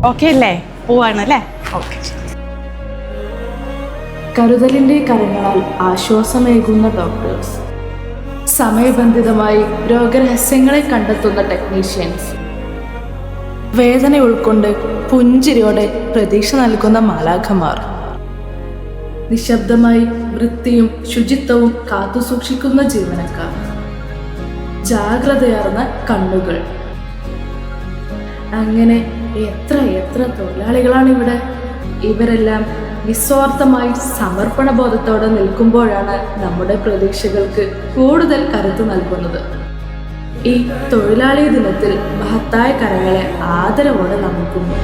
Okay അല്ലേ? പോവാണ് അല്ലേ? ഓക്കെ. കരുതലിൻ്റെ കരങ്ങളാൽ ആശ്വാസമേകുന്ന ഡോക്ടേഴ്സ്, സമയബന്ധിതമായി രോഗരഹസ്യങ്ങളെ കണ്ടെത്തുന്ന ടെക്നീഷ്യൻസ്, വേദന ഉൾക്കൊണ്ട് പുഞ്ചിരിയോടെ പ്രതീക്ഷ നൽകുന്ന മാലാഖമാർ, നിശബ്ദമായി വൃത്തിയും ശുചിത്വവും കാത്തുസൂക്ഷിക്കുന്ന ജീവനക്കാർ, ജാഗ്രതയാർന്ന കണ്ണുകൾ. അങ്ങനെ എത്ര എത്ര തൊഴിലാളികളാണ് ഇവിടെ. ഇവരെല്ലാം നിസ്വാർത്ഥമായി സമർപ്പണ ബോധത്തോടെ നിൽക്കുമ്പോഴാണ് നമ്മുടെ പ്രതീക്ഷകൾക്ക് കൂടുതൽ കരുത്ത് നൽകുന്നത്. ഈ തൊഴിലാളി ദിനത്തിൽ മഹത്തായ കരങ്ങളെ ആദരവോടെ നമിക്കുന്നു.